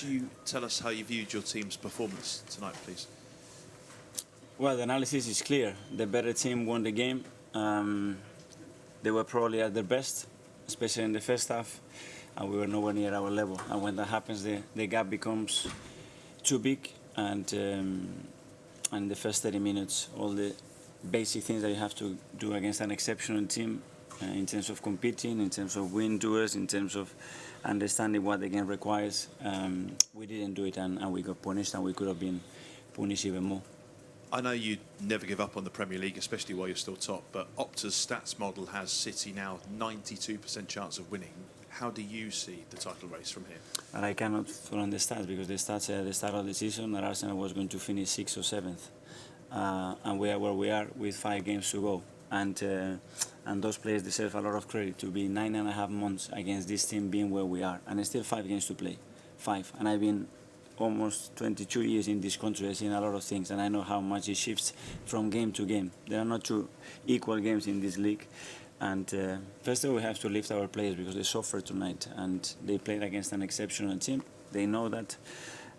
you tell us how you viewed your team's performance tonight, please? Well, the analysis is clear. The better team won the game. They were probably at their best, especially in the first half, and we were nowhere near our level. And when that happens, the gap becomes too big, and in the first 30 minutes, all the basic things that you have to do against an exceptional team, in terms of competing, in terms of win doers, in terms of understanding what the game requires, we didn't do it, and we got punished, and we could have been punished even more. I know you never give up on the Premier League, especially while you're still top, but Opta's stats model has City now 92% chance of winning. How do you see the title race from here? And I cannot follow the stats, because the stats at the start of the season that Arsenal was going to finish 6th or 7th. And we are where we are with 5 games to go. And those players deserve a lot of credit to be 9.5 months against this team being where we are. And still 5 games to play. 5. And I've been almost 22 years in this country. I've seen a lot of things, and I know how much it shifts from game to game. There are not 2 equal games in this league. And first of all, we have to lift our players, because they suffered tonight, and they played against an exceptional team. They know that,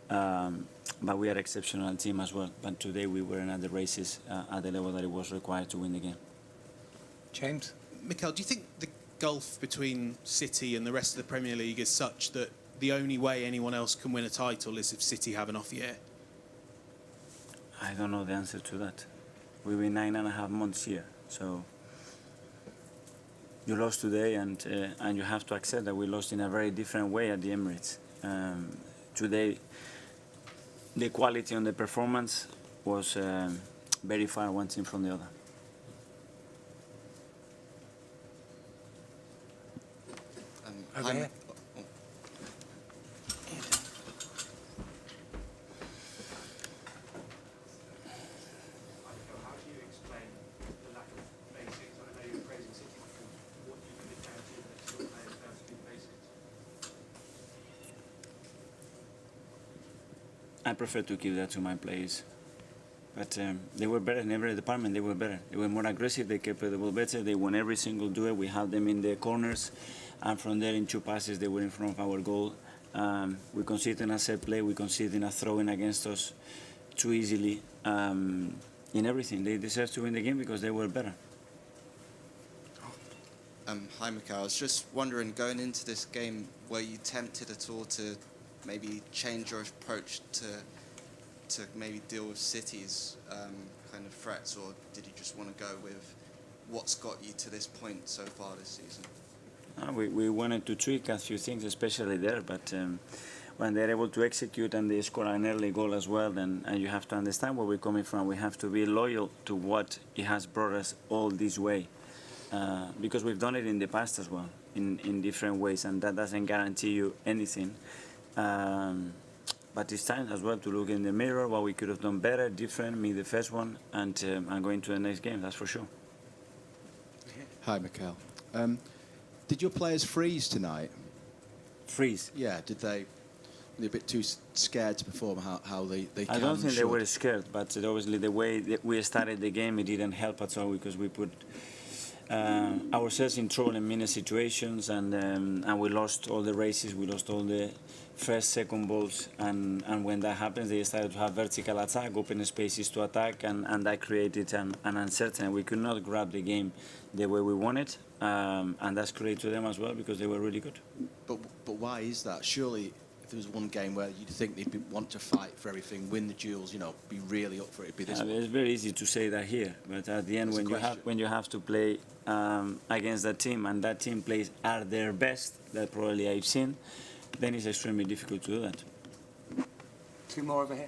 but we are an exceptional team as well. But today we weren't at the races at the level that it was required to win the game. James? Mikel, do you think the gulf between City and the rest of the Premier League is such that the only way anyone else can win a title is if City have an off year? I don't know the answer to that. We've been 9.5 months here, so you lost today, and you have to accept that we lost in a very different way at the Emirates. Today, the quality on the performance was very far one team from the other. Over here. I prefer to give that to my players. But they were better in every department. They were better. They were more aggressive. They kept the ball better. They won every single duel. We had them in the corners. And from there, in 2 passes, they were in front of our goal. We conceded a set play. We conceded a throw-in against us too easily. In everything, they deserved to win the game because they were better. Hi, Mikel. I was just wondering, going into this game, were you tempted at all to maybe change your approach to maybe deal with City's kind of threats, or did you just want to go with what's got you to this point so far this season? We wanted to tweak a few things, especially there, but when they're able to execute and they score an early goal as well, then you have to understand where we're coming from. We have to be loyal to what it has brought us all this way, because we've done it in the past as well, in different ways, and that doesn't guarantee you anything. But it's time as well to look in the mirror, what we could have done better, different, me the first one, and going to the next game, that's for sure. Hi, Mikel. Did your players freeze tonight? Freeze? Yeah, did they? Were they a bit too scared to perform how they can? I don't think they were scared, but obviously the way that we started the game, it didn't help at all, because we put ourselves in trouble in many situations, and we lost all the races, we lost all the first, second balls, and when that happens, they started to have vertical attack, open spaces to attack, and that created an uncertainty. We could not grab the game the way we wanted, and that's credit to them as well, because they were really good. But why is that? Surely, if there was one game where you'd think they'd want to fight for everything, win the duels, you know, be really up for it, it'd be this one. It's very easy to say that here, but at the end, when you have to play against that team, and that team plays at their best, that probably I've seen, then it's extremely difficult to do that. 2 more over here.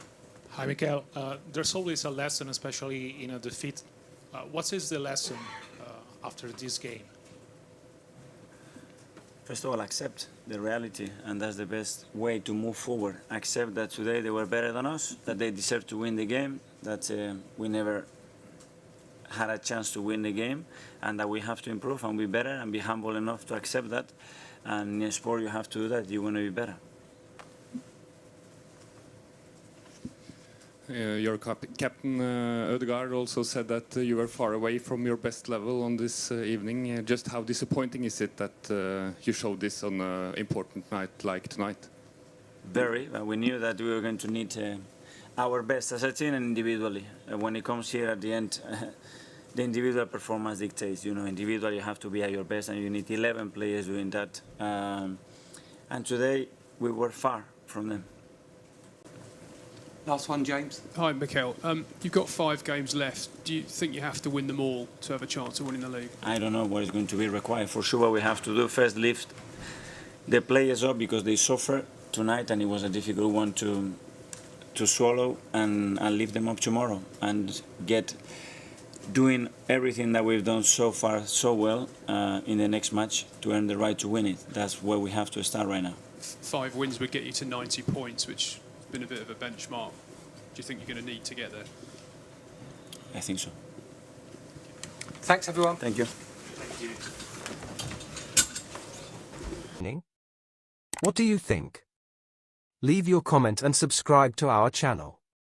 Hi, Mikel. There's always a lesson, especially in a defeat. What is the lesson after this game? First of all, accept the reality, and that's the best way to move forward. Accept that today they were better than us, that they deserve to win the game, that we never had a chance to win the game, and that we have to improve and be better and be humble enough to accept that. And in sport, you have to do that. You want to be better. Your captain, Ødegaard, also said that you were far away from your best level on this evening. Just how disappointing is it that you showed this on an important night like tonight? but we knew that we were going to need our best as a team and individually. When it comes here at the end, the individual performance dictates. You know, individually you have to be at your best, and you need 11 players doing that. And today we were far from them. Last one, James. Hi, Mikel. You've got 5 games left. Do you think you have to win them all to have a chance of winning the league? I don't know what is going to be required. For sure, what we have to do first, lift the players up because they suffer tonight, and it was a difficult one to swallow, and lift them up tomorrow and get doing everything that we've done so far so well in the next match to earn the right to win it. That's where we have to start right now. 5 wins would get you to 90 points, which has been a bit of a benchmark. Do you think you're going to need to get there? I think so. Thanks, everyone. Thank you. What do you think? Leave your comment and subscribe to our channel.